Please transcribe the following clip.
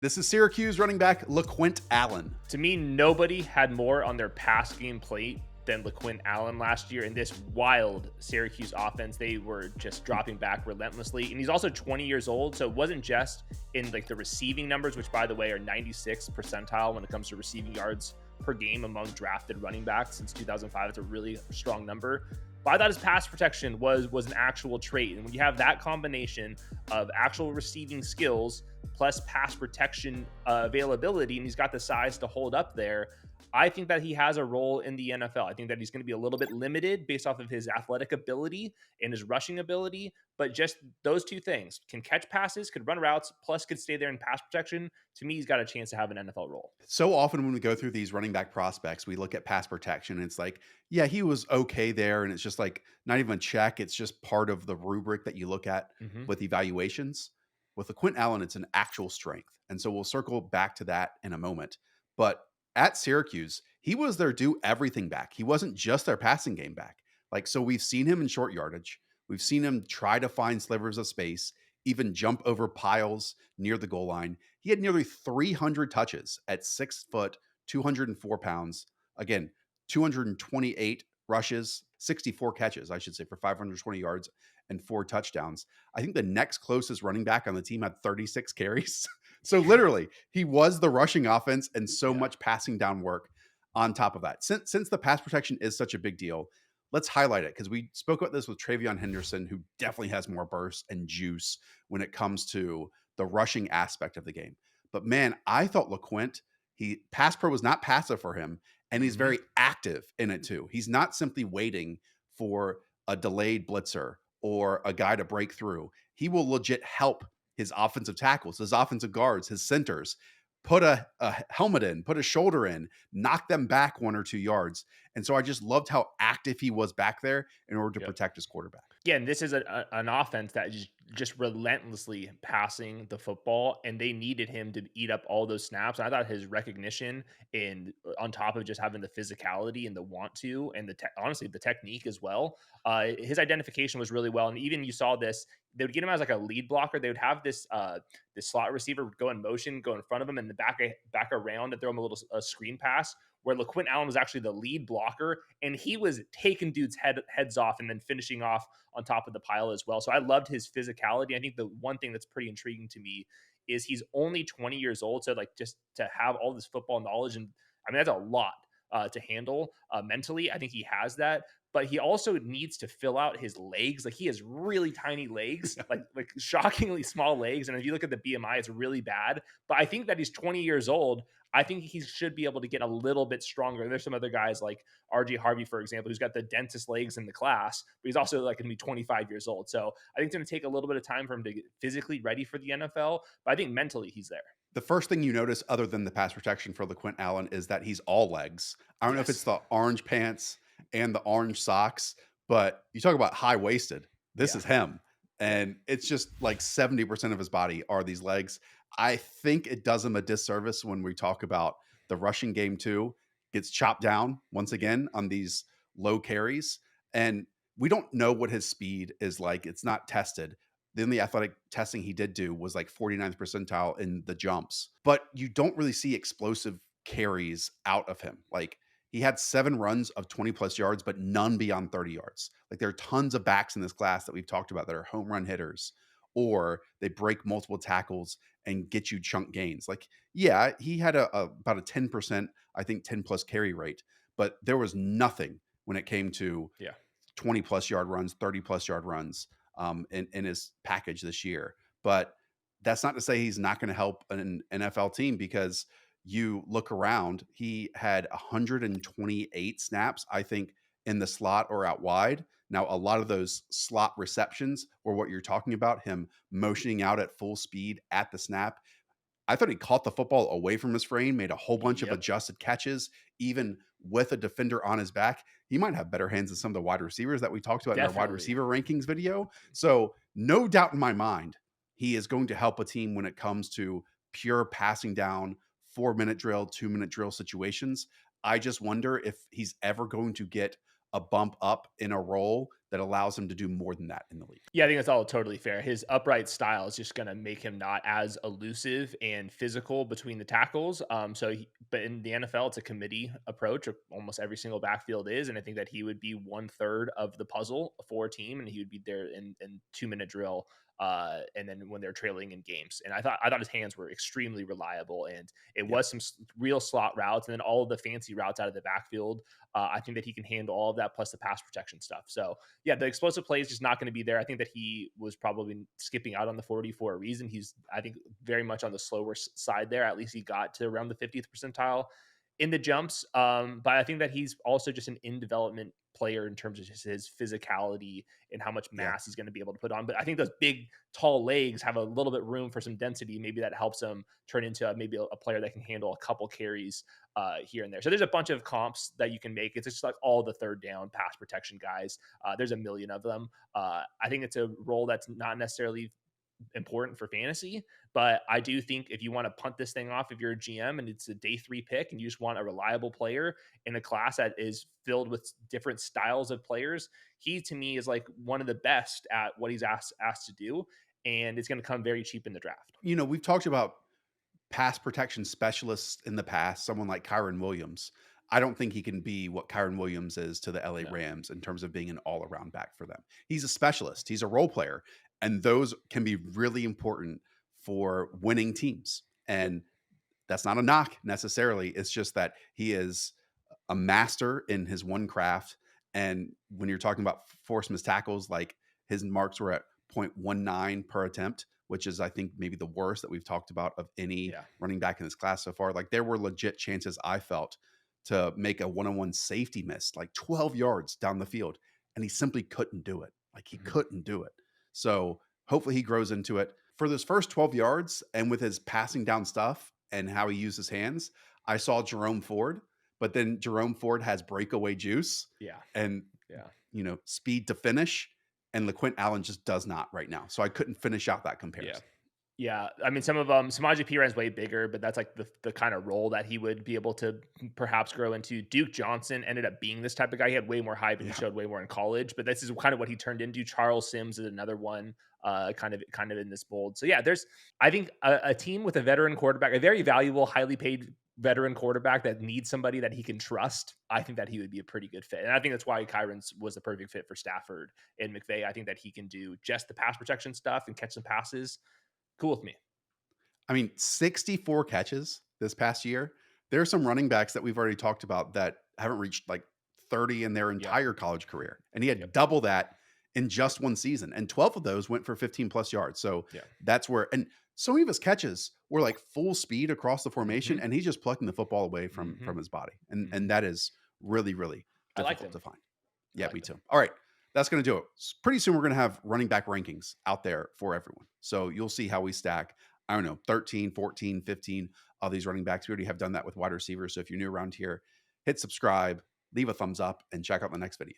This is Syracuse running back LeQuint Allen. To me, nobody had more on their pass game plate than LeQuint Allen last year in this wild Syracuse offense. They were just dropping back relentlessly. And he's also 20 years old. So it wasn't just in like the receiving numbers, which by the way are 96th percentile when it comes to receiving yards per game among drafted running backs since 2005. It's a really strong number. But I thought his pass protection was an actual trait. And when you have that combination of actual receiving skills plus pass protection availability, and he's got the size to hold up there, I think that he has a role in the NFL. I think that he's going to be a little bit limited based off of his athletic ability and his rushing ability, but just those two things, can catch passes, could run routes, plus could stay there in pass protection. To me, he's got a chance to have an NFL role. So often when we go through these running back prospects, we look at pass protection and it's like, yeah, he was okay there. And it's just like not even a check. It's just part of the rubric that you look at Mm-hmm. with evaluations. With LeQuint Allen, it's an actual strength. And so we'll circle back to that in a moment. But at Syracuse, he was their do everything back. He wasn't just their passing game back. Like, so we've seen him in short yardage. We've seen him try to find slivers of space, even jump over piles near the goal line. He had nearly 300 touches at 6 foot, 204 pounds. Again, 228 rushes, 64 catches, I should say, for 520 yards and 4 touchdowns. I think the next closest running back on the team had 36 carries. So literally, he was the rushing offense and so much passing down work on top of that. Since the pass protection is such a big deal, let's highlight it because we spoke about this with Travion Henderson, who definitely has more burst and juice when it comes to the rushing aspect of the game. But man, I thought LeQuint, pass pro was not passive for him, and he's very active in it too. He's not simply waiting for a delayed blitzer or a guy to break through. He will legit help his offensive tackles, his offensive guards, his centers, put a helmet in, put a shoulder in, knock them back 1 or 2 yards. And so I just loved how active he was back there in order to protect his quarterback. Yeah, and this is an offense that is just relentlessly passing the football, and they needed him to eat up all those snaps. And I thought his recognition and on top of just having the physicality and the want to, and honestly the technique as well, his identification was really well. And even you saw this, they would get him as like a lead blocker. They would have this slot receiver go in motion, go in front of him, and the back around and throw him a little screen pass where LeQuint Allen was actually the lead blocker, and he was taking dudes' heads off and then finishing off on top of the pile as well. So I loved his physicality. I think the one thing that's pretty intriguing to me is he's only 20 years old. So like just to have all this football knowledge, and I mean, that's a lot to handle mentally. I think he has that, but he also needs to fill out his legs. Like he has really tiny legs, like shockingly small legs. And if you look at the BMI, it's really bad. But I think that he's 20 years old. I think he should be able to get a little bit stronger. There's some other guys like RJ Harvey, for example, who's got the dentist legs in the class, but he's also like going to be 25 years old. So I think it's going to take a little bit of time for him to get physically ready for the NFL, but I think mentally he's there. The first thing you notice, other than the pass protection for LeQuint Allen, is that he's all legs. I don't know if it's the orange pants and the orange socks, but you talk about high waisted. This is him. And it's just like 70% of his body are these legs. I think it does him a disservice when we talk about the rushing game too. Gets chopped down once again on these low carries. And we don't know what his speed is like. It's not tested. Then the athletic testing he did do was like 49th percentile in the jumps, but you don't really see explosive carries out of him. Like he had 7 runs of 20 plus yards, but none beyond 30 yards. Like there are tons of backs in this class that we've talked about that are home run hitters, or they break multiple tackles and get you chunk gains. Like, yeah, he had about a 10%, I think 10 plus carry rate, but there was nothing when it came to 20 plus yard runs, 30 plus yard runs in his package this year. But that's not to say he's not going to help an NFL team, because you look around, he had 128 snaps, I think, in the slot or out wide. Now, a lot of those slot receptions were what you're talking about, him motioning out at full speed at the snap. I thought he caught the football away from his frame, made a whole bunch of adjusted catches, even with a defender on his back. He might have better hands than some of the wide receivers that we talked about in our wide receiver rankings video. So no doubt in my mind, he is going to help a team when it comes to pure passing down, 4-minute drill, 2-minute drill situations. I just wonder if he's ever going to get a bump up in a role that allows him to do more than that in the league. Yeah, I think that's all totally fair. His upright style is just going to make him not as elusive and physical between the tackles. But in the NFL, it's a committee approach. Almost every single backfield is, and I think that he would be 1/3 of the puzzle for a team, and he would be there in 2-minute drill. And then when they're trailing in games, and I thought his hands were extremely reliable, and it Yeah. was some real slot routes, and then all of the fancy routes out of the backfield. I think that he can handle all of that plus the pass protection stuff. So yeah, the explosive play is just not going to be there. I think that he was probably skipping out on the 40 for a reason. He's, I think, very much on the slower side there. At least he got to around the 50th percentile in the jumps. But I think that he's also just an in development player in terms of just his physicality and how much Yeah. mass he's going to be able to put on. But I think those big, tall legs have a little bit room for some density. Maybe that helps him turn into maybe a player that can handle a couple carries here and there. So there's a bunch of comps that you can make. It's just like all the third down pass protection guys. There's a million of them. I think it's a role that's not necessarily important for fantasy, but I do think if you want to punt this thing off, if you're a GM and it's a day 3 pick and you just want a reliable player in a class that is filled with different styles of players, he to me is like one of the best at what he's asked to do, and it's going to come very cheap in the draft. We've talked about pass protection specialists in the past, someone like Kyron Williams. I don't think he can be what Kyron Williams is to the LA No. Rams in terms of being an all around back for them. He's a specialist, he's a role player, and those can be really important for winning teams. Yep. And that's not a knock necessarily. It's just that he is a master in his one craft. And when you're talking about force missed tackles, like his marks were at 0.19 per attempt, which is, I think, maybe the worst that we've talked about of any Yeah. running back in this class so far. Like there were legit chances I felt to make a one-on-one safety miss, like 12 yards down the field, and he simply couldn't do it. Like he Mhm. couldn't do it. So hopefully he grows into it. For those first 12 yards and with his passing down stuff and how he used his hands, I saw Jerome Ford, but then Jerome Ford has breakaway juice Yeah. and, Yeah. speed to finish. And LeQuint Allen just does not right now. So I couldn't finish out that Yeah. comparison. Yeah, I mean, some of them, Samaje Perine way bigger, but that's like the kind of role that he would be able to perhaps grow into. Duke Johnson ended up being this type of guy. He had way more hype and he Yeah. showed way more in college, but this is kind of what he turned into. Charles Sims is another one, kind of in this mold. So yeah, there's I think a team with a veteran quarterback, a very valuable, highly paid veteran quarterback that needs somebody that he can trust. I think that he would be a pretty good fit, and I think that's why Kyron's was the perfect fit for Stafford and McVay. I think that he can do just the pass protection stuff and catch some passes. Cool with me. I mean, 64 catches this past year. There are some running backs that we've already talked about that haven't reached like 30 in their Yep. entire college career. And he had Yep. double that in just one season. And 12 of those went for 15 plus yards. So Yeah. that's where, and so many of his catches were like full speed across the formation, Mhm. and he's just plucking the football away from Mhm. his body. And Mhm. that is really, really I liked difficult him. to find. I Yeah, me liked him. too. All right. That's going to do it. Pretty soon, we're going to have running back rankings out there for everyone. So you'll see how we stack. I don't know, 13, 14, 15 of these running backs. We already have done that with wide receivers. So if you're new around here, hit subscribe, leave a thumbs up, and check out the next video.